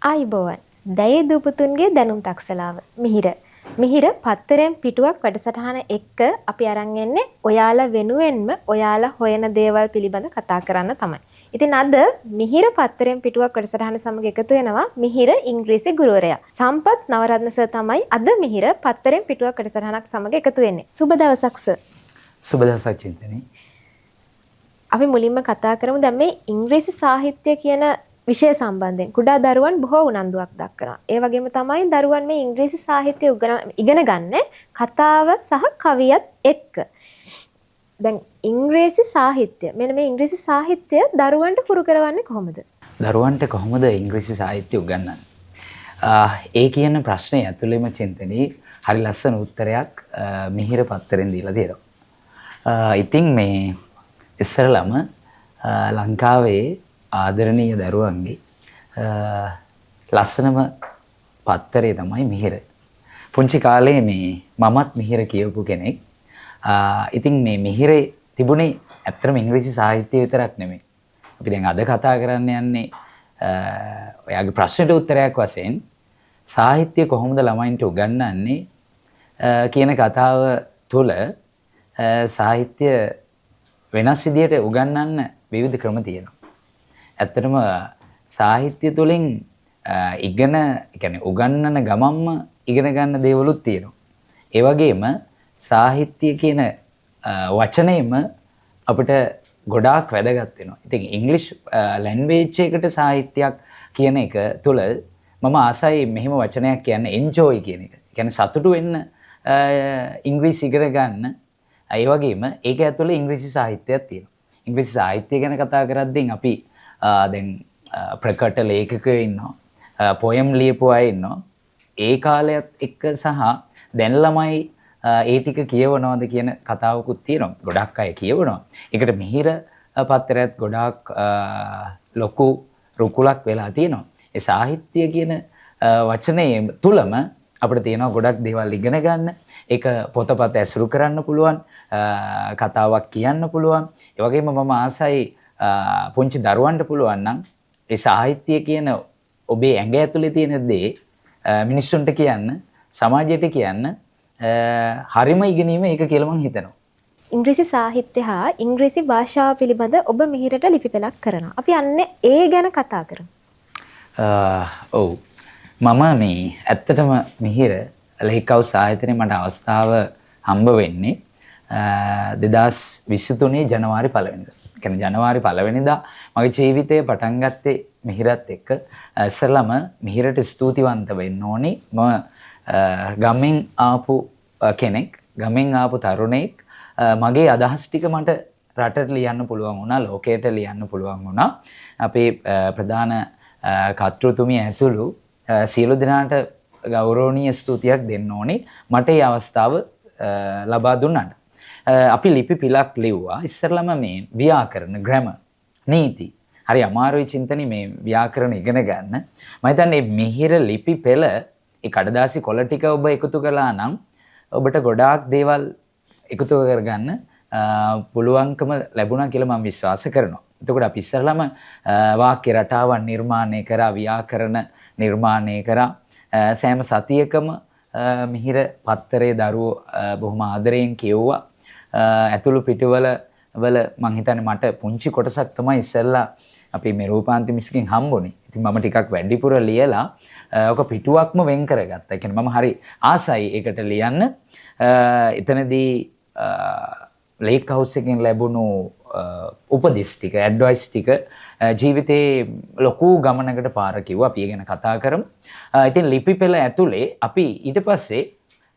ආයුබෝවන්. දයේ දුපුතුන්ගේ දැනුම් තක්සලාව. මිහිර පත්තරෙන් පිටුවක් වැඩසටහන එක්ක අපි අරන් එන්නේ ඔයාලා වෙනුවෙන්ම ඔයාලා හොයන දේවල් පිළිබඳ කතා කරන්න තමයි. ඉතින් අද මිහිර පත්තරෙන් පිටුවක් වැඩසටහන සමග එකතු වෙනවා මිහිර ඉංග්‍රීසි ගුරුවරයා. සම්පත් නවරත්න සර් තමයි අද මිහිර පත්තරෙන් පිටුවක් වැඩසටහනක් සමග එකතු වෙන්නේ. සුබ දවසක් සර්. සුබ දවසක් චින්තනී. අපි මුලින්ම කතා කරමු දැන් මේ ඉංග්‍රීසි සාහිත්‍ය කියන විෂය සම්බන්ධයෙන් කුඩා දරුවන් බොහෝ උනන්දුවක් දක්වනවා. ඒ වගේම තමයි දරුවන් මේ ඉංග්‍රීසි සාහිත්‍ය ඉගෙන ගන්න කතාව සහ කවියත් එක්ක. දැන් ඉංග්‍රීසි සාහිත්‍ය මෙන්න මේ ඉංග්‍රීසි සාහිත්‍ය දරුවන්ට හුරු කරවන්නේ කොහොමද? දරුවන්ට කොහොමද ඉංග්‍රීසි සාහිත්‍ය උගන්වන්නේ? ඒ කියන ප්‍රශ්නේ ඇතුළේම චින්තනී හරි ලස්සන උත්තරයක් මිහිර පත්තරෙන් දීලා තියෙනවා. ඉතින් මේ ඉස්සරළම ලංකාවේ ආදරණීය දරුවන්ගේ ලස්සනම පත්තරේ තමයි මිහිර. පුංචි කාලේ මේ මමත් මිහිර කියවපු කෙනෙක්. ඉතින් මේ මිහිරේ තිබුණේ ඇත්තටම ඉංග්‍රීසි සාහිත්‍ය විතරක් නෙමෙයි. අපි දැන් අද කතා කරන්න යන්නේ ඔයාගේ ප්‍රශ්නෙට උත්තරයක් වශයෙන් සාහිත්‍ය කොහොමද ළමයින්ට උගන්වන්නේ කියන කතාව තුළ සාහිත්‍ය වෙනස් විදියට උගන්වන්න විවිධ ක්‍රම තියෙනවා. ඇත්තටම සාහිත්‍ය තුළින් උගන්වන ගමන්ම ඉගෙන ගන්න දේවලුත් තියෙනවා. ඒ වගේම සාහිත්‍ය කියන වචනයම අපිට ගොඩාක් වැදගත් වෙනවා. ඉතින් ඉංග්‍රීසි ලැන්ග්වේජ් එකට සාහිත්‍යයක් කියන එක තුළ මම ආසයි මෙහෙම වචනයක් කියන්නේ එන්ජොයි කියන එක. කියන්නේ සතුටු වෙන්න ඉංග්‍රීසි ඉගෙන ගන්න. ඒ වගේම ඒක ඇතුළේ ඉංග්‍රීසි සාහිත්‍යයක් තියෙනවා. ඉංග්‍රීසි සාහිත්‍ය ගැන කතා කරද්දී අපි දැන් ප්‍රකට ලේඛකයෝ ඉන්නවා. පොයම් ලියපු අය ඉන්නවා. ඒ කාලයත් එක්ක සහ දැන් ළමයි ඒ ටික කියවනවද කියන කතාවකුත් තියෙනවා. ගොඩක් අය කියවනවා. ඒකට මිහිර පත්තරයත් ගොඩාක් ලොකු රුකුලක් වෙලා තියෙනවා. ඒ සාහිත්‍ය කියන වචනේ තුලම අපිට තියෙනවා ගොඩක් දේවල් ඉගෙන ගන්න. ඒක පොතපත ඇසුරු කරන්න පුළුවන්. කතාවක් කියන්න පුළුවන්. ඒ වගේම මම ආසයි පුංචි දරුවන්ට පුළුවන් නම් ඒ සාහිත්‍ය කියන ඔබේ ඇඟ ඇතුලේ තියෙන දේ මිනිස්සුන්ට කියන්න, සමාජයට කියන්න හරිම ඉගෙනීම ඒක කියලා මම හිතනවා. ඉංග්‍රීසි සාහිත්‍ය හා ඉංග්‍රීසි භාෂාව පිළිබඳ ඔබ මිහිරට ලිපි පෙළක් කරනවා. අපි අන්නේ ඒ ගැන කතා කරමු. ඔව්. මම මේ ඇත්තටම මිහිර ලේඛකව සාහිත්‍යනේ මට අවස්ථාව හම්බ වෙන්නේ 2023 ජනවාරි 1 වෙනිදා. කියන්නේ ජනවාරි 1 වෙනිදා මගේ ජීවිතය පටන් ගත්තේ මිහිරත් එක්ක. ඉස්සෙල්ලාම මිහිරට ස්තුතිවන්ත වෙන්න ඕනි. මම ගමෙන් ආපු කෙනෙක්, ගමෙන් ආපු තරුණයෙක්. මගේ අදහස් ටික මට රටට ලියන්න පුළුවන් වුණා, ලෝකයට ලියන්න පුළුවන් වුණා. අපේ ප්‍රධාන කර්තෘතුමිය ඇතුළු සියලු දෙනාට ගෞරවනීය ස්තුතියක් දෙන්න ඕනේ මට මේ අවස්ථාව ලබා දුන්නාට. අපි ලිපි පිලක් ලිව්වා. ඉස්සරළම මේ ව්‍යාකරණ, ග්‍රැමර්, නීති. හරි අමාරුයි චින්තනි මේ ව්‍යාකරණ ඉගෙන ගන්න. මම හිතන්නේ මිහිර ලිපි පෙළ ඒ කඩදාසි කොළ ටික ඔබ එකතු කළා නම් ඔබට ගොඩාක් දේවල් එකතු කරගන්න පුළුවන්කම ලැබුණා කියලා මම විශ්වාස කරනවා. එතකොට අපි ඉස්සරළම වාක්‍ය රටාවන් නිර්මාණය කරා, ව්‍යාකරණ නිර්මාණය කරා. සෑම සතියකම මිහිර පත්තරේ දරුවෝ බොහොම ආදරයෙන් කියවුවා. ඇතුළු පිටවල මං හිතන්නේ මට පුංචි කොටසක් තමයි ඉස්සෙල්ලා අපි මේ රූපාන්ති මිස්කින් හම්බුනේ. ඉතින් මම ටිකක් වැඩිපුර ලියලා ඔක පිටුවක්ම වෙන් කරගත්තා. ඒ කියන්නේ මම හරි ආසයි ඒකට ලියන්න. එතනදී ලේක් හවුස් එකෙන් ලැබුණු උපදෙස් ටික, ඇඩ්වයිස් ටික ජීවිතේ ලොකු ගමනකට පාර කිව්වා. අපි ඒ ගැන කතා කරමු. ඉතින් ලිපි පෙළ ඇතුලේ අපි ඊට පස්සේ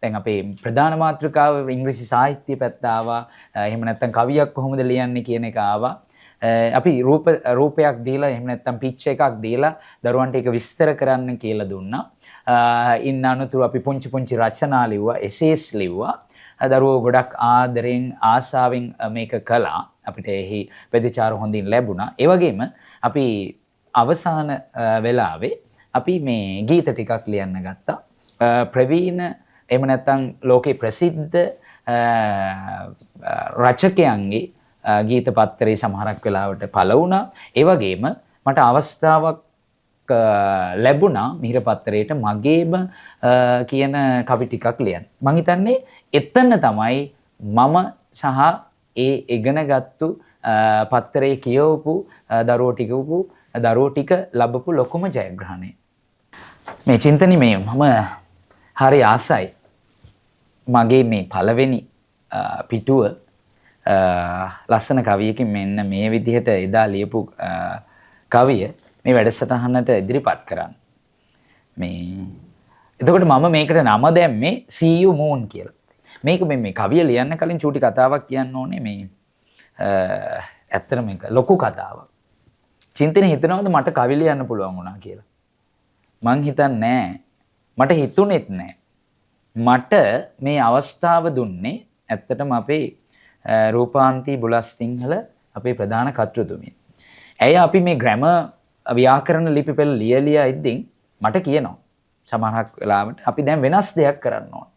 දැන් අපේ ප්‍රධාන මාතෘකාව ඉංග්‍රීසි සාහිත්‍ය පැත්ත ආවා. එහෙම නැත්නම් කවියක් කොහොමද ලියන්නේ කියන එක ආවා. අපි රූපයක් දීලා එහෙම නැත්නම් පිච් එකක් දීලා දරුවන්ට ඒක විස්තර කරන්න කියලා දුන්නා. ඉන්න අනුතුරු අපි පුංචි පුංචි රචනා ලිව්වා, එසේස් ලිව්වා. දරුවෝ ගොඩක් ආදරෙන් ආසාවෙන් මේක කළා. අපිට එහි ප්‍රතිචාර හොඳින් ලැබුණා. ඒ වගේම අපි අවසාන වෙලාවේ අපි මේ ගීත ටිකක් ලියන්න ගත්තා. ප්‍රවීණ එහෙම නැත්නම් ලෝකේ ප්‍රසිද්ධ රචකයන්ගේ ගීත පත්‍රයේ සමහරක් වෙලාවට පළ වුණා. ඒ වගේම මට අවස්ථාවක් ලැබුණා මිහිර පත්තරේට මගේම කියන කවි ටිකක් ලියන්න. මං හිතන්නේ එතන තමයි මම සහ ඒ ඉගෙනගත්තු පත්තරේ කියවපු දරුවෝ ටික ලැබපු ලොකුම ජයග්‍රහණය. මේ චින්තනි මේ මම හරි ආසයි. මගේ මේ පළවෙනි පිටුව ලස්සන කවියකින් මෙන්න මේ විදිහට එදා ලියපු කවිය මේ වැඩසටහනට ඉදිරිපත් කරන්න. මේ එතකොට මම මේකට නම දැම්මේ See You Moon කියලා. මේක මේ කවිය ලියන්න කලින් චූටි කතාවක් කියන්න ඕනේ මේ ඇත්තටම මේක ලොකු කතාවක්. චින්තන හිතනවද මට කවි ලියන්න පුළුවන් වුණා කියලා? මං හිතන්නේ නෑ. මට හිතුනේත් නෑ. මට මේ අවස්ථාව දුන්නේ ඇත්තටම අපේ රූපාන්ති බුලස්සිංහල අපේ ප්‍රධාන කර්තෘතුමිය. ඇය අපි මේ ග්‍රැමර් ව්‍යාකරණ ලිපි පෙළ ලියලියා ඉද්දින් මට කියනවා සමහරක් වෙලාවට අපි දැන් වෙනස් දෙයක් කරන්න ඕන.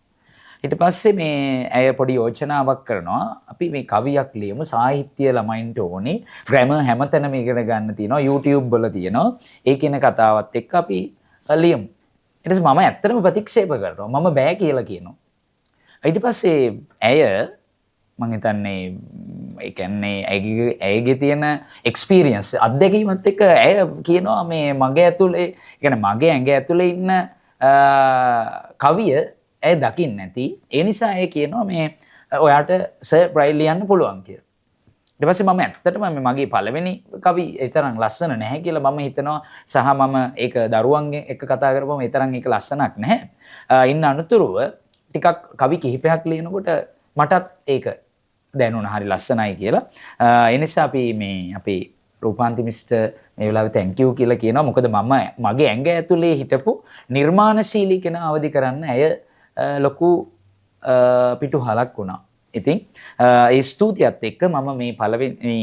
ඊට පස්සේ මේ ඇය පොඩි යෝජනාවක් කරනවා අපි මේ කවියක් ලියමු සාහිත්‍ය ළමයින්ට ඕනේ ග්‍රැමර් හැමතැනම ඉගෙන ගන්න තියෙනවා YouTube වල තියෙනවා ඒ කියන කතාවත් එක්ක අපි ලියමු. ඊට පස්සේ මම ඇත්තටම ප්‍රතික්ෂේප කරනවා මම බෑ කියලා කියනවා. ඊට පස්සේ ඇය මම හිතන්නේ ඒ කියන්නේ ඇයගේ තියෙන එක්ස්පීරියන්ස් අත්දැකීමත් එක්ක ඇය කියනවා මේ මගේ ඇතුලේ කියන්නේ මගේ ඇඟ ඇතුලේ ඉන්න කවිය ඇය දකින්න නැති ඒ නිසා ඇය කියනවා මේ ඔයාට සර් ප්‍රයිල් ලියන්න පුළුවන් කියලා. ඊට පස්සේ මම ඇත්තටම මගේ පළවෙනි කවි ඒ තරම් ලස්සන නැහැ කියලා මම හිතනවා සහ මම ඒක දරුවන්ගේ එක්ක කතා කරපුවම ඒ තරම් ඒක ලස්සනක් නැහැ. ඉන්න අනුතුරුව ටිකක් කවි කිහිපයක් ලියනකොට මටත් ඒක දැනුණා හරි ලස්සනයි කියලා. ඒ නිසා අපි මේ අපේ රූපාන්ති මිස්ටර් මේ වෙලාවේ thank you කියලා කියනවා. මොකද මම මගේ ඇඟ ඇතුලේ හිටපු නිර්මාණශීලී කෙනා අවදි කරන්න ඇය ලොකු පිටුහලක් වුණා. ඉතින් ඒ ස්තුතියත් එක්ක මම මේ පළවෙනි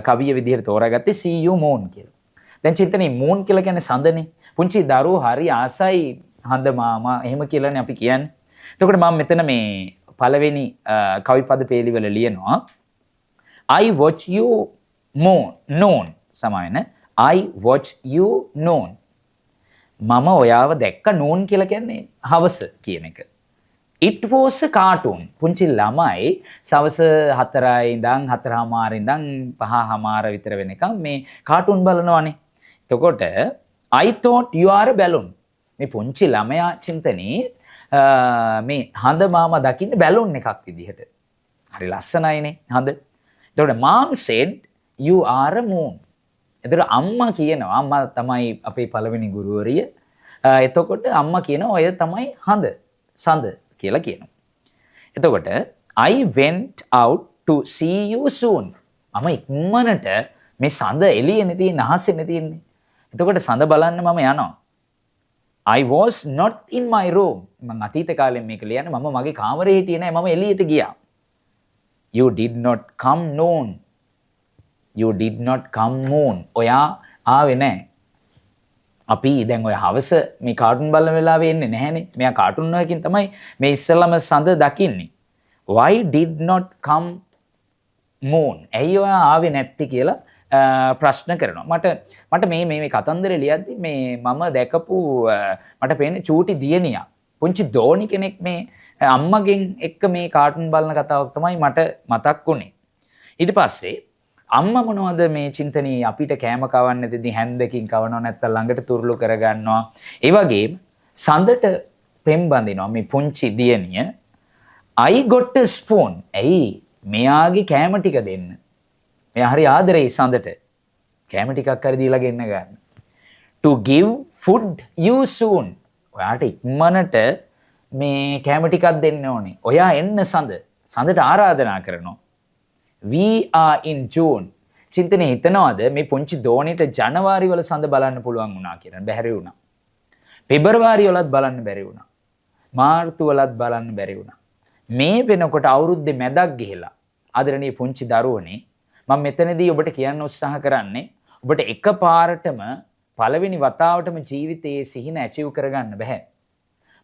කවිය විදිහට තෝරාගත්තේ See You Moon කියලා. දැන් චින්තනේ moon කියලා කියන්නේ සඳනේ. පුංචි දරුවෝ හරි ආසයි හඳ මාමා එහෙම කියලානේ අපි කියන්නේ. එතකොට මම මෙතන මේ පළවෙනි කවි පද පේලිවල ලියනවා I watch you noon සමාවෙන I watch you noon මම ඔයාව දැක්ක noon කියලා කියන්නේ හවස කියන එක. It was a cartoon. පුංචි ළමයි සවස 4යි ඉඳන් 4:00 ඉඳන් 5:00 විතර වෙනකම් මේ කාටුන් බලනවානේ. එතකොට I thought you are a balloon. මේ පුංචි ළමයා චින්තනේ මේ හඳ මාමා දකින්න බැලුන් එකක් විදිහට. හරි ලස්සනයිනේ හඳ. එතකොට mom said you are a moon. එතකොට අම්මා කියනවා අම්මා තමයි අපේ පළවෙනි ගුරුවරිය. එතකොට අම්මා කියනවා ඔය තමයි සඳ කියලා කියනවා. එතකොට I went out to see you soon. මම ඉක්මනට මේ සඳ එළියනේ තියෙන අහසෙනේ තියෙන්නේ. එතකොට සඳ බලන්න මම යනවා. I was not in my room. මම අතීත කාලෙන් මේක ලියන්නේ මම මගේ කාමරේ හිටියේ නෑ මම එළියට ගියා. You did not come noon. You did not come moon. ඔයා ආවේ නෑ. අපි දැන් ඔය හවස මේ කාටුන් බලන වෙලාවේ එන්නේ නැහනේ. මෙයා කාටුන් එකකින් තමයි මේ ඉස්සෙල්ලාම සඳ දකින්නේ. Why did not come moon? ඇයි ඔයා ආවේ නැත්තේ කියලා ප්‍රශ්න කරනවා. මට මේ කතන්දරේ ලියද්දි මේ මම දැකපු මට පේන්නේ චූටි දියණියක්. පුංචි දෝණි කෙනෙක් මේ අම්මගෙන් එක්ක මේ කාටුන් බලන කතාවක් තමයි මට මතක් වුනේ. ඊට පස්සේ අම්මා මොනවද මේ චින්තනී අපිට කෑම කවන්න දෙදී හැන්දකින් කවනවා නැත්නම් ළඟට තුරුළු කරගන්නවා. ඒ වගේම සඳට පෙම් බඳිනවා මේ පුංචි දියණිය. I got a spoon. ඇයි මෙයාගේ කෑම ටික දෙන්න. මෙයා හරි ආදරෙයි සඳට. කෑම ටිකක් හරි දීලා ගෙන්න ගන්න. To give food you soon. ඔයාට ඉක්මනට මේ කෑම ටිකක් දෙන්න ඕනේ. ඔයා එන්න සඳට ආරාධනා කරනවා. We are in June. චින්තනේ හිතනවාද මේ පුංචි දෝණිට ජනවාරි වල සඳ බලන්න පුළුවන් වුණා කියලා. බැහැරි වුණා. පෙබරවාරි වලත් බලන්න බැරි වුණා. මාර්තු වලත් බලන්න බැරි වුණා. මේ වෙනකොට අවුරුද්දේ මැදක් ගිහිලා ආදරණීය පුංචි දරුවනේ මම මෙතනදී ඔබට කියන්න උත්සාහ කරන්නේ ඔබට එකපාරටම පළවෙනි වතාවටම ජීවිතයේ සිහින ඇචීව් කරගන්න බෑ.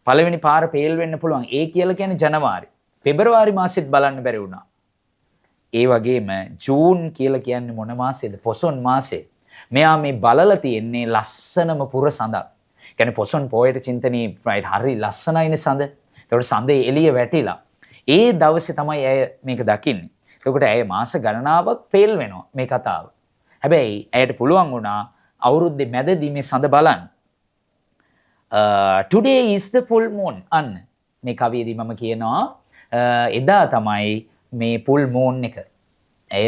පළවෙනි පාර පේල් වෙන්න පුළුවන්. ඒ කියලා කියන්නේ ජනවාරි. පෙබරවාරි මාසෙත් බලන්න බැරි වුණා. ඒ වගේම ජූන් කියලා කියන්නේ මොන මාසෙද? පොසොන් මාසේ. මෙයා මේ බලලා තියෙන්නේ ලස්සනම පුර සඳක්. කියන්නේ පොසොන් පොයට චින්තනී රයිට් හරි ලස්සනයිනේ සඳ. ඒකට සඳේ එළිය වැටිලා. ඒ දවසේ තමයි ඇය මේක දකින්නේ. එතකොට ඇය මාස ගණනාවක් ෆේල් වෙනවා මේ කතාව. හැබැයි ඇයට පුළුවන් වුණා අවුරුද්දේ මැදදී මේ සඳ බලන්න. Today is the full moon. අන්න මේ කවියේදී මම කියනවා එදා තමයි මේ full moon එක. ඇය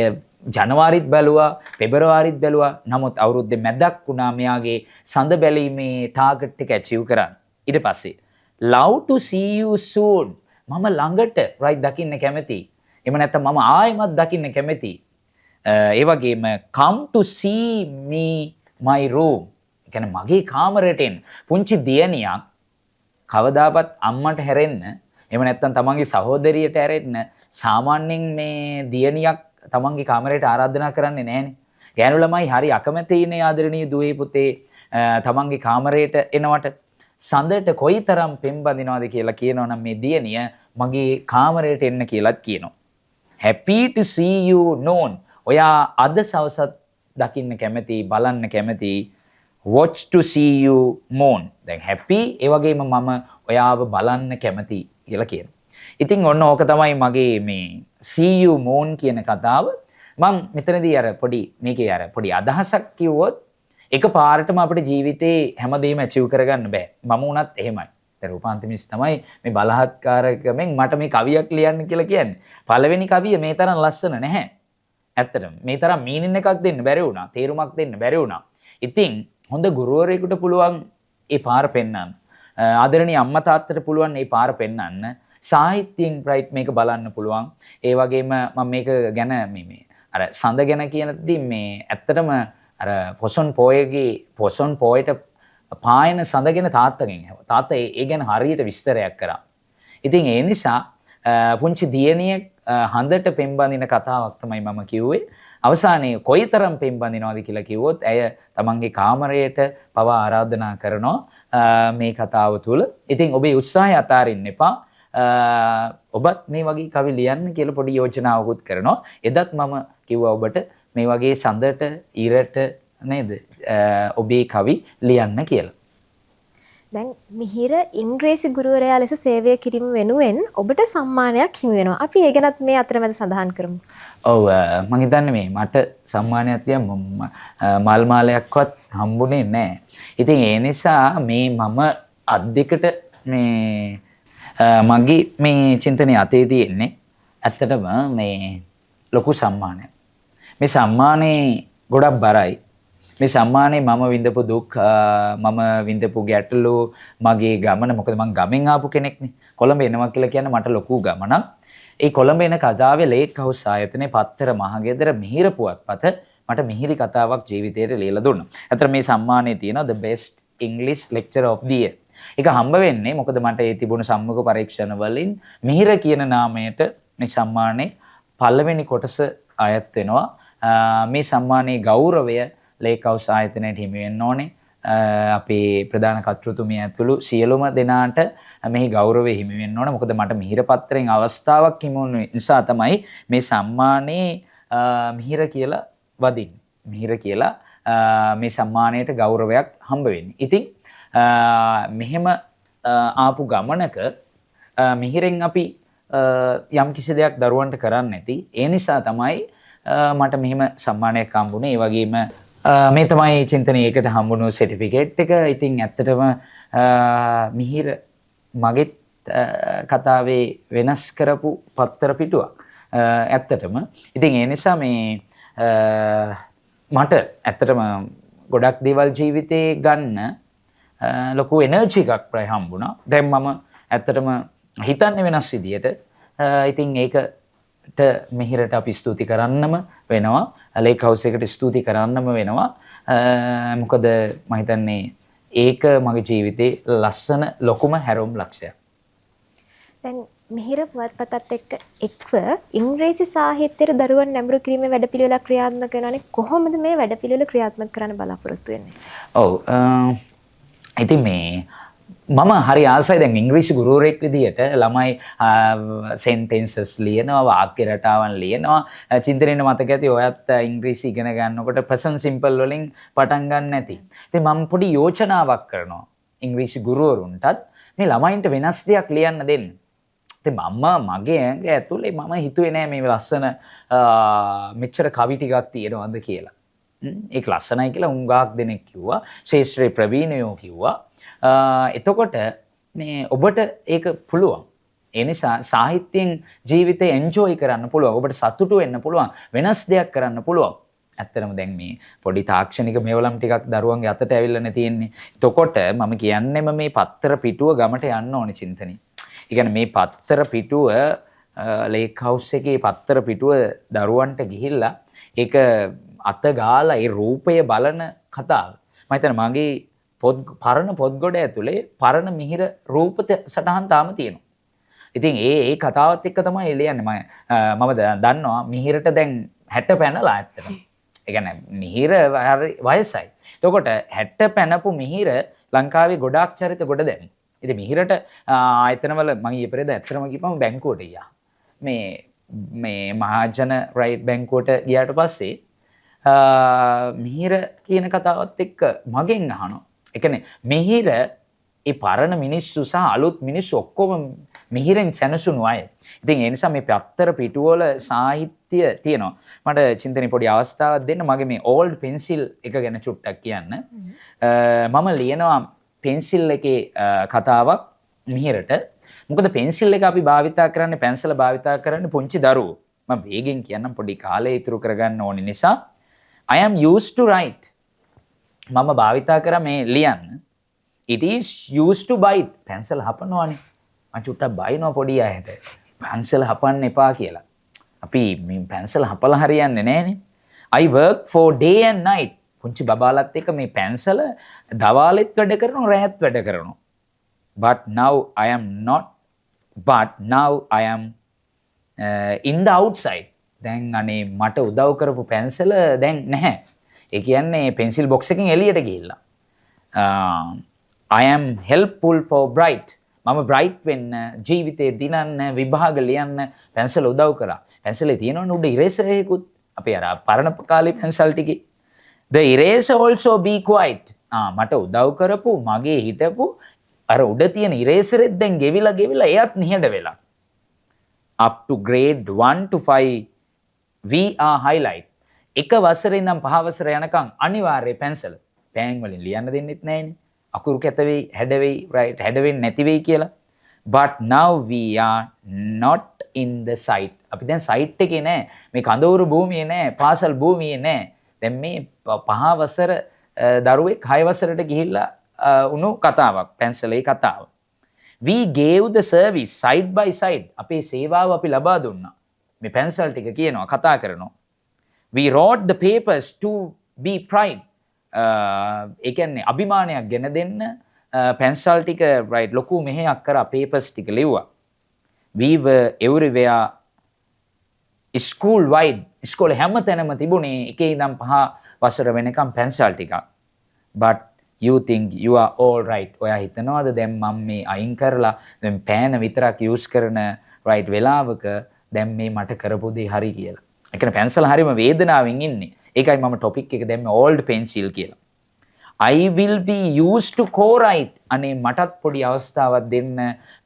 ජනවාරිත් බැලුවා, පෙබරවාරිත් බැලුවා. නමුත් අවුරුද්දේ මැදක් වුණා මෙයාගේ සඳ බැලීමේ ටාගට් එක ඇචීව් කරන්න. ඊට පස්සේ love to see you soon. මම ළඟට right දකින්න කැමතියි. එහෙම නැත්නම් මම ආයෙමත් දකින්න කැමතියි. ඒ වගේම come to see me my room. කියන්නේ මගේ කාමරයට එන්න. පුංචි දියණියක් කවදාවත් අම්මට හැරෙන්න එහෙම නැත්නම් තමන්ගේ සහෝදරියට හැරෙන්න සාමාන්‍යයෙන් මේ දියණියක් තමන්ගේ කාමරයට ආරාධනා කරන්නේ නැහනේ. ගෑනු ළමයි හරි අකමැතිනේ ආදරණීය දුවේ පුතේ තමන්ගේ කාමරයට එනවට. සඳට කොයිතරම් පෙම්බඳිනවද කියලා කියනවනම් මේ දියණිය මගේ කාමරයට එන්න කියලාත් කියනවා. Happy to see you known. ඔයා අද සවසත් දකින්න කැමති, බලන්න කැමති. Watch to see you moon. දැන් happy ඒ වගේම මම ඔයාව බලන්න කැමති කියලා කියනවා. ඉතින් ඔන්න ඕක තමයි මගේ මේ see you moon කියන කතාව. මම මෙතනදී අර මේකේ අර පොඩි අදහසක් කිව්වොත් එක පාරටම අපේ ජීවිතේ හැමදේම achieve කරගන්න බෑ. මම උනත් එහෙමයි. රූපාන්තමිස් තමයි මේ බලහත්කාරකමෙන් මට මේ කවියක් ලියන්න කියලා කියන්නේ. පළවෙනි කවිය මේ තරම් ලස්සන නැහැ. ඇත්තටම මේ තරම් මීනින් එකක් දෙන්න බැරි වුණා. තේරුමක් දෙන්න බැරි වුණා. ඉතින් හොඳ ගුරුවරයෙකුට පුළුවන් ඒ පාර පෙන්වන්න. ආදරණීය අම්මා තාත්තට පුළුවන් මේ පාර පෙන්වන්න. සාහිත්‍යයෙන් රයිට් මේක බලන්න පුළුවන්. ඒ වගේම මම මේක ගැන මේ අර සඳ ගැන කියනදී මේ ඇත්තටම අර පොසොන් පොයට පායන සඳගෙන තාත්තගෙන් තාත්තා ඒ ගැන හරියට විස්තරයක් කරා. ඉතින් ඒ නිසා පුංචි දියණියෙක් හඳට පෙම්බඳින කතාවක් තමයි මම කිව්වේ. අවසානයේ කොයිතරම් පෙම්බඳිනවද කියලා කිව්වොත් ඇය තමන්ගේ කාමරයට පවා ආරාධනා කරනවා මේ කතාව තුළ. ඉතින් ඔබේ උත්සාහය අතාරින්න එපා. ඔබත් මේ වගේ කවි ලියන්න කියලා පොඩි යෝජනාවකුත් කරනවා. එදත් මම කිව්වා ඔබට මේ වගේ සඳට ඉරට නේද ඔබේ කවි ලියන්න කියලා. දැන් මිහිර ඉංග්‍රීසි ගුරුවරයා ලෙස සේවය කිරීම වෙනුවෙන් ඔබට සම්මානයක් හිමි වෙනවා. අපි ඒ ගැනත් මේ අතරමැද සඳහන් කරමු. ඔව් මම හිතන්නේ මේ මට සම්මානයක් තියන් මල් මාලයක්වත් හම්බුනේ නැහැ. ඉතින් ඒ නිසා මේ මම අද්දෙකට මේ මගේ මේ චින්තනයේ අතේ තියෙන්නේ ඇත්තටම මේ ලොකු සම්මානයක්. මේ සම්මානේ ගොඩක් බරයි. මේ සම්මානේ මම විඳපු දුක් මම විඳපු ගැටලු මගේ ගමන මොකද මම ගමෙන් ආපු කෙනෙක්නේ. කොළඹ එනවා කියලා කියන්නේ මට ලොකු ගමනක්. ඒ කොළඹ එන කතාවේ ලේක් හවුස් ආයතනයේ පත්තර මහගෙදර මිහිර පුවත්පත මට මිහිරි කතාවක් ජීවිතේට ලියලා දුන්නා. අතන මේ සම්මානයේ තියෙනවා the best English lecturer of the year. ඒක හම්බ වෙන්නේ මොකද මට ඒ තිබුණු සම්මුඛ පරීක්ෂණ වලින් මිහිර කියන නාමයට මේ සම්මානයේ පළවෙනි කොටස අයත් වෙනවා. මේ සම්මානයේ ගෞරවය ලේක් හවුස් ආයතනයට හිමි වෙන්න ඕනේ. අපේ ප්‍රධාන කර්තෘතුමිය ඇතුළු සියලුම දෙනාට මෙහි ගෞරවය හිමි වෙන්න ඕනේ. මොකද මට මිහිර පත්‍රයෙන් අවස්ථාවක් හිමි වුණු නිසා තමයි මේ සම්මානයේ මිහිර කියලා වදින්නේ. මිහිර කියලා මේ සම්මානයට ගෞරවයක් හම්බ වෙන්නේ. ඉතින් මෙහෙම ආපු ගමනක මිහිරෙන් අපි යම් කිසි දෙයක් දරුවන්ට කරන්න නැති. ඒ නිසා තමයි මට මෙහෙම සම්මානයක් හම්බුනේ. ඒ වගේම මේ තමයි චින්තනයේ ඒකට හම්බුණු සර්ටිෆිකේට් එක. ඉතින් ඇත්තටම මිහිර මගෙත් කතාවේ වෙනස් කරපු පත්තර පිටුවක්. ඇත්තටම. ඉතින් ඒ නිසා මේ මට ඇත්තටම ගොඩක් දේවල් ජීවිතේ ගන්න ලොකු එනර්ජි එකක් ප්‍රය හම්බුණා. දැන් මම ඇත්තටම හිතන්නේ වෙනස් විදියට. ඉතින් ඒකට මිහිරට අපි ස්තුති කරන්නම වෙනවා. ලේක් හවුස් එකට ස්තුති කරන්නම වෙනවා. මොකද මම හිතන්නේ ඒක මගේ ජීවිතේ ලස්සන ලොකුම හැරවුම් ලක්ෂයක්. දැන් මිහිර පුවත්පතත් එක්ව ඉංග්‍රීසි සාහිත්‍යයට දරුවන් නැඹුරු කිරීමේ වැඩපිළිවෙලක් ක්‍රියාත්මක කරනවානේ. කොහොමද මේ වැඩපිළිවෙල ක්‍රියාත්මක කරන්න බලාපොරොත්තු වෙන්නේ? ඔව් ඉතින් මේ මම හරි ආසයි දැන් ඉංග්‍රීසි ගුරුවරයෙක් විදිහට ළමයි සෙන්ටෙන්සස් ලියනවා වාක්‍ය රටාවන් ලියනවා චින්තනයේ මතක ඇති ඔයත් ඉංග්‍රීසි ඉගෙන ගන්නකොට ප්‍රසන්ට් සිම්පල් වලින් පටන් ගන්න නැති. ඉතින් මම පොඩි යෝජනාවක් කරනවා ඉංග්‍රීසි ගුරුවරුන්ටත් මේ ළමයින්ට වෙනස් දෙයක් ලියන්න දෙන්න. ඉතින් මගේ ඇඟ ඇතුලේ මම හිතුවේ නෑ මේ ලස්සන මෙච්චර කවි ටිකක් තියෙනවද කියලා. ඒක ලස්සනයි කියලා හුඟක් දෙනෙක් කිව්වා. ශේෂ්ත්‍රේ ප්‍රවීණයෝ කිව්වා. එතකොට මේ ඔබට ඒක පුළුවන්. ඒ නිසා සාහිත්‍යයෙන් ජීවිතේ එන්ජොයි කරන්න පුළුවන්. ඔබට සතුටු වෙන්න පුළුවන්. වෙනස් දෙයක් කරන්න පුළුවන්. ඇත්තටම දැන් මේ පොඩි තාක්ෂණික මේවලම් ටිකක් දරුවන්ගේ අතට ඇවිල්ලානේ තියෙන්නේ. එතකොට මම කියන්නේම මේ පත්තර පිටුව ගමට යන්න ඕනේ චින්තනයි. ඒ කියන්නේ මේ පත්තර පිටුව ලේක් හවුස් එකේ පත්තර පිටුව දරුවන්ට ගිහිල්ලා ඒක අත ගාලා ඒ රූපය බලන කතාව. මම හිතන්නේ මගේ පරණ පොත්ගොඩ ඇතුලේ පරණ මිහිර රූප සටහන් තාම තියෙනවා. ඉතින් ඒ කතාවත් එක්ක තමයි එළියන්නේ. මම දන්නවා මිහිරට දැන් 60 පැනලා ඇත්තටම. ඒ කියන්නේ මිහිර හරි වයසයි. එතකොට 60 පැනපු මිහිර ලංකාවේ ගොඩාක් චරිත ගොඩ දැන්. ඉතින් මිහිරට ආයතනවල මම ඊයේ පෙරේද ඇත්තටම කිව්වම බැංකුවට ගියා. මේ මහජන රයිට් බැංකුවට ගියාට පස්සේ මිහිර කියන කතාවත් එක්ක මගෙන් අහනවා. ඒ කියන්නේ මිහිර ඒ පරණ මිනිස්සු සහ අලුත් මිනිස්සු ඔක්කොම මිහිරෙන් සැනසුණු අය. ඉතින් ඒ නිසා මේ පත්තර පිටුවල සාහිත්‍ය තියෙනවා. මට චින්තනයේ පොඩි අවස්ථාවක් දෙන්න මගේ මේ ඕල්ඩ් පෙන්සිල් එක ගැන චුට්ටක් කියන්න. මම ලියනවා පෙන්සිල් එකේ කතාවක් මිහිරට. මොකද පෙන්සිල් එක අපි භාවිතා කරන්නේ පැන්සල භාවිතා කරන්නේ පුංචි දරුවෝ. මම වේගෙන් කියන්නම් පොඩි කාලය ඉතුරු කරගන්න ඕනි නිසා I am used to write. මම භාවිතා කරා මේ ලියන්න. It is used to bite. Pencil හපනවානේ. මම චුට්ටක් බයිනවා පොඩි අයට. පැන්සල් හපන්න එපා කියලා. අපි මේ පැන්සල් හපලා හරියන්නේ නැහනේ. I work for day and night. පුංචි බබාලත් එක්ක මේ පැන්සල දවාලෙත් වැඩ කරනවා රැයත් වැඩ කරනවා. But now I am not. But now I am in the outside. දැන් අනේ මට උදව් කරපු පැන්සල දැන් නැහැ. ඒ කියන්නේ පෙන්සිල් බොක්ස් එකකින් එළියට ගිහිල්ලා. I am helpful for bright. මම bright වෙන්න ජීවිතේ දිනන්න විභාග ලියන්න පැන්සල උදව් කරා. පැන්සලේ තියෙනවනේ උඩ ඉරේසර් එකකුත්. අපේ අර පරණ කාලේ පැන්සල් ටිකේ. The eraser also be quiet. මට උදව් කරපු මගේ හිටපු අර උඩ තියෙන ඉරේසරෙත් දැන් ගෙවිලා එයත් නිහඬ වෙලා. Up to grade 1 to 5 we are highlight. එක වසරේ ඉඳන් පහ වසර යනකම් අනිවාර්යයෙන් පැන්සල. පෑන් වලින් ලියන්න දෙන්නෙත් නැහැනේ. අකුරු කැත වෙයි, හැඩ වෙයි, right හැඩ වෙන්නේ නැති වෙයි කියලා. But now we are not in the site. අපි දැන් site එකේ නැහැ. මේ කඳවුරු භූමියේ නැහැ, පාසල් භූමියේ නැහැ. දැන් මේ පහ වසර දරුවෙක් 6 වසරට ගිහිල්ලා උණු කතාවක් පැන්සලේ කතාව. We gave the service side by side. අපේ සේවාව අපි ලබා දුන්නා. මේ පැන්සල් ටික කියනවා කතා කරනවා. We wrote the papers to be pride. ඒ කියන්නේ අභිමානයක් ගෙන දෙන්න පැන්සල් ටික right ලොකු මෙහෙයක් කරා papers ටික ලිව්වා. We were everywhere school wide. ඉස්කෝලේ හැමතැනම තිබුණේ එකේ ඉඳන් පහ වසර වෙනකම් පැන්සල් ටිකක්. But you think you are all right. ඔයා හිතනවාද දැන් මම මේ අයින් කරලා දැන් පෑන විතරක් use කරන right වෙලාවක දැන් මේ මට කරපු දේ හරි කියලා. ඒ කියන්නේ පැන්සල් හරියම වේදනාවෙන් ඉන්නේ. ඒකයි මම topic එක දැම්මේ old pencil කියලා. I will be used to co-write. අනේ මටත් පොඩි අවස්ථාවක් දෙන්න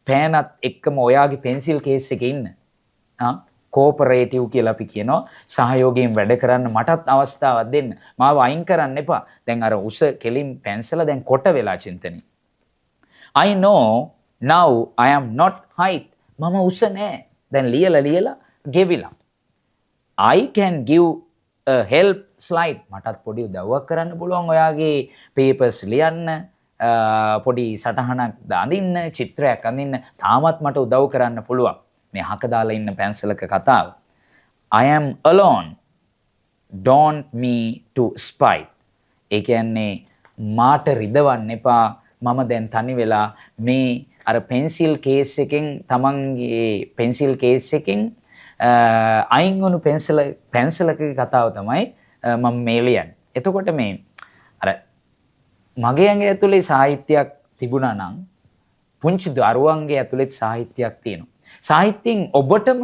පෑනත් එක්කම ඔයාගේ pencil case එකේ ඉන්න. කෝපරේටිව් කියලා අපි කියනවා. සහයෝගයෙන් වැඩ කරන්න මටත් අවස්ථාවක් දෙන්න. මාව අයින් කරන්න එපා. දැන් අර උස කෙලින් පැන්සල දැන් කොට වෙලා චින්තනි. I know now I am not height. මම උස නෑ. දැන් ලියලා ගෙවිලා. I can give a help slide. මටත් පොඩි උදව්වක් කරන්න පුළුවන් ඔයාගේ papers ලියන්න. පොඩි සටහනක් අඳින්න, චිත්‍රයක් අඳින්න. තාමත් මට උදව් කරන්න පුළුවන්. මේ හක දාලා ඉන්න පැන්සලක කතාව. I am alone. Don't me to spite. ඒ කියන්නේ මාට රිදවන්න එපා. මම දැන් තනි වෙලා මේ අර පෙන්සිල් කේස් එකෙන් තමන්ගේ පෙන්සිල් කේස් එකෙන් අයින් වුණු පැන්සලකගේ කතාව තමයි මම මේ ලියන්නේ. එතකොට මේ අර මගේ ඇඟ ඇතුලේ සාහිත්‍යයක් තිබුණා නම් පුංචි දරුවන්ගේ ඇතුළෙත් සාහිත්‍යයක් තියෙනවා. සාහිත්‍යයෙන් ඔබටම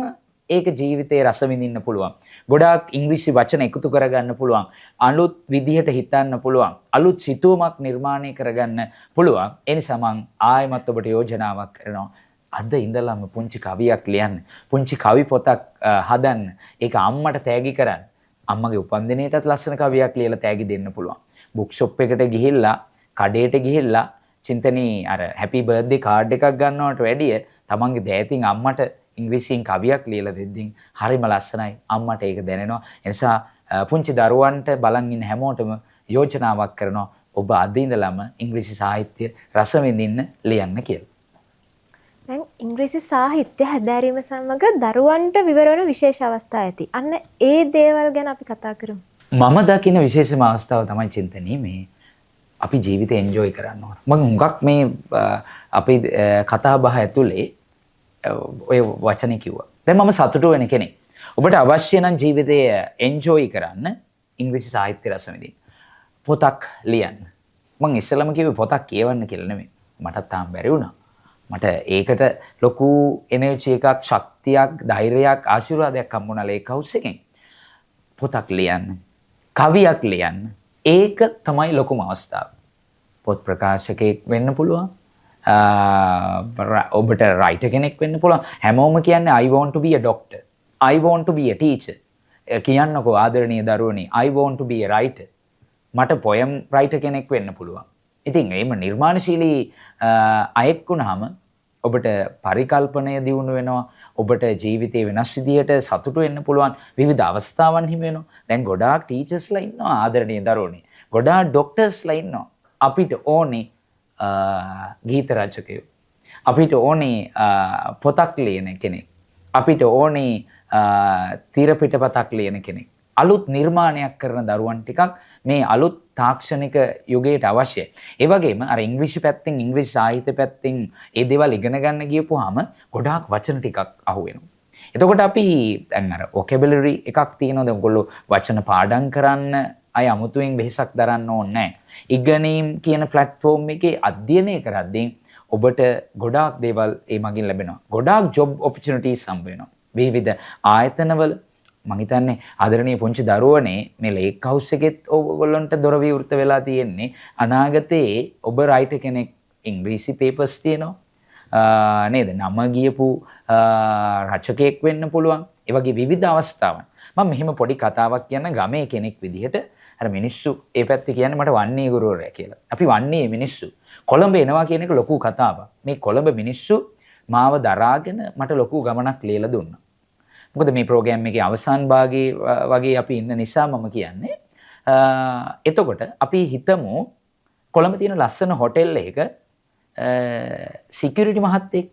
ඒක ජීවිතේ රස විඳින්න පුළුවන්. ගොඩාක් ඉංග්‍රීසි වචන එකතු කරගන්න පුළුවන්. අලුත් විදිහට හිතන්න පුළුවන්. අලුත් සිතුවමක් නිර්මාණය කරගන්න පුළුවන්. ඒ නිසා මම ආයෙමත් ඔබට යෝජනාවක් කරනවා. අද ඉඳලම පුංචි කවියක් ලියන්න. පුංචි කවි පොතක් හදන්න. ඒක අම්මට තෑගි කරන්න. අම්මගේ උපන්දිනයටත් ලස්සන කවියක් ලියලා තෑගි දෙන්න පුළුවන්. බුක් ෂොප් එකට ගිහිල්ලා, කඩේට ගිහිල්ලා චින්තනී අර හැපි බර්ත්ඩේ කාඩ් එකක් ගන්නවට වැඩිය තමන්ගේ දෑතින් අම්මට ඉංග්‍රීසියෙන් කවියක් ලියලා දෙද්දී හරිම ලස්සනයි. අම්මට ඒක දැනෙනවා. ඒ නිසා පුංචි දරුවන්ට බලන් ඉන්න හැමෝටම යෝජනාවක් කරනවා ඔබ අද ඉඳලම ඉංග්‍රීසි සාහිත්‍ය රස විඳින්න ලියන්න කියලා. දැන් ඉංග්‍රීසි සාහිත්‍ය හැදෑරීම සමග දරුවන්ට විවර වෙන විශේෂ අවස්ථා ඇති. අන්න ඒ දේවල් ගැන අපි කතා කරමු. මම දකින විශේෂම අවස්ථාව තමයි චින්තනී මේ අපි ජීවිතේ එන්ජොයි කරන්න ඕන. මම හුඟක් මේ අපේ කතා බහ ඇතුලේ ඔය වචනේ කිව්වා. දැන් මම සතුටු වෙන කෙනෙක්. ඔබට අවශ්‍ය නම් ජීවිතය එන්ජොයි කරන්න ඉංග්‍රීසි සාහිත්‍ය රස විඳින්න. පොතක් ලියන්න. මම ඉස්සෙල්ලම කිව්වේ පොතක් කියවන්න කියලා නෙමෙයි. මටත් තාම බැරි වුණා. මට ඒකට ලොකු එනර්ජි එකක්, ශක්තියක්, ධෛර්යයක්, ආශිර්වාදයක් හම්බුණා ලේක් හවුස් එකෙන්. පොතක් ලියන්න. කවියක් ලියන්න. ඒක තමයි ලොකුම අවස්ථාව. පොත් ප්‍රකාශකයෙක් වෙන්න පුළුවන්. ඔබට රයිටර් කෙනෙක් වෙන්න පුළුවන්. හැමෝම කියන්නේ I want to be a doctor. I want to be a teacher. කියන්නකෝ ආදරණීය දරුවනේ I want to be a writer. මට poem writer කෙනෙක් වෙන්න පුළුවන්. ඉතින් එහෙම නිර්මාණශීලී අයෙක් වුණාම ඔබට පරිකල්පනය දියුණු වෙනවා. ඔබට ජීවිතේ වෙනස් විදියට සතුටු වෙන්න පුළුවන්. විවිධ අවස්ථාවන් හිමි වෙනවා. දැන් ගොඩාක් ටීචර්ස්ලා ඉන්නවා ආදරණීය දරුවනේ. ගොඩාක් ඩොක්ටර්ස්ලා ඉන්නවා. අපිට ඕනේ ගීත රචකයෝ. අපිට ඕනේ පොතක් ලියන කෙනෙක්. අපිට ඕනේ තීර පිටපතක් ලියන කෙනෙක්. අලුත් නිර්මාණයක් කරන දරුවන් ටිකක් මේ අලුත් තාක්ෂණික යුගයට අවශ්‍යයි. ඒ වගේම අර ඉංග්‍රීසි පැත්තෙන් ඉංග්‍රීසි සාහිත්‍ය පැත්තෙන් ඒ දේවල් ඉගෙන ගන්න ගියපුවාම ගොඩාක් වචන ටිකක් අහුවෙනවා. එතකොට අපි දැන් අර vocabulary එකක් තියෙනවා. දැන් ඔයගොල්ලෝ වචන පාඩම් කරන්න අය අමුතුවෙන් වෙහෙසක් දරන්න ඕනේ නැහැ. ඉගෙනීම් කියන platform එකේ අධ්‍යයනය කරද්දී ඔබට ගොඩාක් දේවල් ඒ මගින් ලැබෙනවා. ගොඩාක් job opportunities හම්බ වෙනවා. විවිධ ආයතනවල මම හිතන්නේ ආදරණීය පුංචි දරුවනේ මේ ලේක් හවුස් එකෙත් ඔයගොල්ලන්ට දොර විවෘත වෙලා තියෙන්නේ. අනාගතයේ ඔබ රයිටර් කෙනෙක් ඉංග්‍රීසි papers තියෙනවා. නේද? නම ගියපු රචකයෙක් වෙන්න පුළුවන්. ඒ වගේ විවිධ අවස්ථාවන්. මම මෙහෙම පොඩි කතාවක් කියන්න ගමේ කෙනෙක් විදිහට අර මිනිස්සු ඒ පැත්තේ කියන්නේ මට වන්නේ ගුරුවරයා කියලා. අපි වන්නේ මිනිස්සු. කොළඹ එනවා කියන එක ලොකු කතාවක්. මේ කොළඹ මිනිස්සු මාව දරාගෙන මට ලොකු ගමනක් ලියලා දුන්නා. මොකද මේ ප්‍රෝග්‍රෑම් එකේ අවසාන භාගයේ වගේ අපි ඉන්න නිසා මම කියන්නේ. එතකොට අපි හිතමු කොළඹ තියෙන ලස්සන හොටෙල් එකක සිකියුරිටි මහත්තයෙක්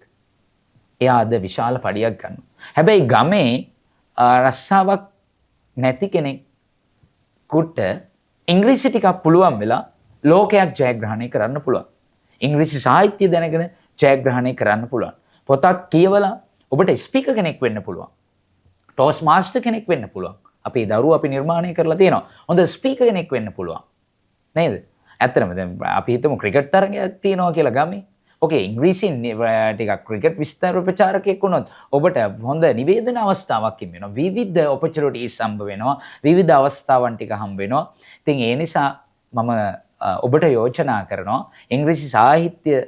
එයා අද විශාල පඩියක් ගන්නවා. හැබැයි ගමේ රස්සාවක් නැති කෙනෙකුට ඉංග්‍රීසි ටිකක් පුළුවන් වෙලා ලෝකයක් ජයග්‍රහණය කරන්න පුළුවන්. ඉංග්‍රීසි සාහිත්‍ය දැනගෙන ජයග්‍රහණය කරන්න පුළුවන්. පොතක් කියවලා ඔබට ස්පීකර් කෙනෙක් වෙන්න පුළුවන්. ටෝස් මාස්ටර් කෙනෙක් වෙන්න පුළුවන්. අපේ දරුවෝ අපි නිර්මාණය කරලා තියෙනවා. හොඳ ස්පීකර් කෙනෙක් වෙන්න පුළුවන්. නේද? ඇත්තටම දැන් අපි හිතමු ක්‍රිකට් තරගයක් තියෙනවා කියලා ගමේ. ඕකේ ඉංග්‍රීසියෙන් ටිකක් ක්‍රිකට් විස්තර ප්‍රචාරකයෙක් වුණොත් ඔබට හොඳ නිවේදන අවස්ථාවක් වෙනවා. විවිධ opportunities හම්බ වෙනවා. විවිධ අවස්ථාවන් ටික හම්බ වෙනවා. ඉතින් ඒ නිසා මම ඔබට යෝජනා කරනවා ඉංග්‍රීසි සාහිත්‍ය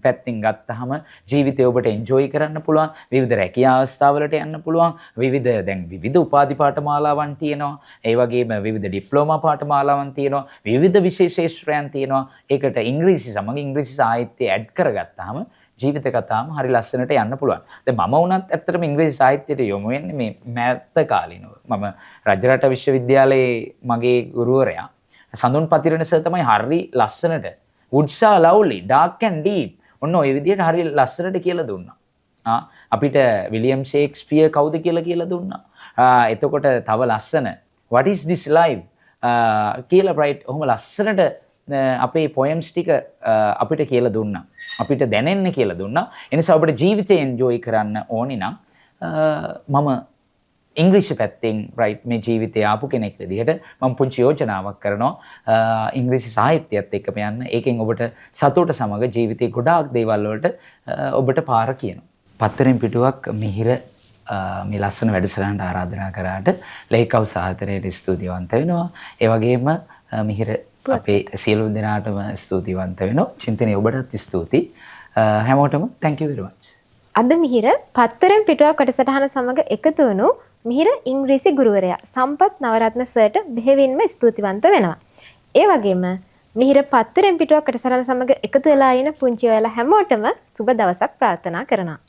පැත්තෙන් ගත්තාම ජීවිතය ඔබට එන්ජොයි කරන්න පුළුවන්. විවිධ රැකියා අවස්ථාවලට යන්න පුළුවන්. විවිධ උපාධි පාඨමාලාවන් තියෙනවා. ඒ වගේම විවිධ ඩිප්ලෝමා පාඨමාලාවන් තියෙනවා. විවිධ විෂය ශාස්ත්‍රයන් තියෙනවා. ඒකට ඉංග්‍රීසි සමග ඉංග්‍රීසි සාහිත්‍ය ඇඩ් කරගත්තාම ජීවිත කතාවම හරි ලස්සනට යන්න පුළුවන්. දැන් මම වුණත් ඇත්තටම ඉංග්‍රීසි සාහිත්‍යයට යොමු වෙන්නේ මේ මෑත කාලිනව. මම රජරට විශ්වවිද්‍යාලයේ මගේ ගුරුවරයා සඳුන් පතිරණ සර් තමයි හරි ලස්සනට උඩ්සා ලව්ලි ඩාර්ක් ඇන්ඩ් ඩීප් ඔන්න ඔය විදිහට හරි ලස්සනට කියලා දුන්නා. අපිට විලියම් ෂේක්ස්පියර් කවුද කියලා දුන්නා. එතකොට තව ලස්සන what is this life කියලා රයිට් ඔහොම ලස්සනට අපේ පොයම්ස් ටික අපිට කියලා දුන්නා. අපිට දැනෙන්න කියලා දුන්නා. ඒ නිසා අපිට ජීවිතය එන්ජොයි කරන්න ඕනි නම් මම ඉංග්‍රීසි පැත්තෙන් රයිට් මේ ජීවිතය ආපු කෙනෙක් විදිහට මම පුංචි යෝජනාවක් කරනවා ඉංග්‍රීසි සාහිත්‍යයත් එක්කම යන්න. ඒකෙන් ඔබට සතුට සමග ජීවිතේ ගොඩාක් දේවල් වලට ඔබට පාර කියනවා. පත්තරෙන් පිටුවක් මිහිර මේ ලස්සන වැඩසටහනට ආරාධනා කරාට ලේකව් සහතරයට ස්තුතිවන්ත වෙනවා. ඒ වගේම මිහිර අපේ සියලු දෙනාටම ස්තුතිවන්ත වෙනවා. චින්තනයේ ඔබටත් ස්තුතියි. හැමෝටම thank you very much. අද මිහිර පත්තරෙන් පිටුවක් වැඩසටහන සමග එකතු වුණු මිහිර ඉංග්‍රීසි ගුරුවරයා සම්පත් නවරත්න සර්ට බෙහෙවින්ම ස්තුතිවන්ත වෙනවා. ඒ වගේම මිහිර පත්තරෙන් පිටුවක් වැඩසටහන සමග එකතු වෙලා ඉන පුංචි ඔයාලා හැමෝටම සුබ දවසක් ප්‍රාර්ථනා කරනවා.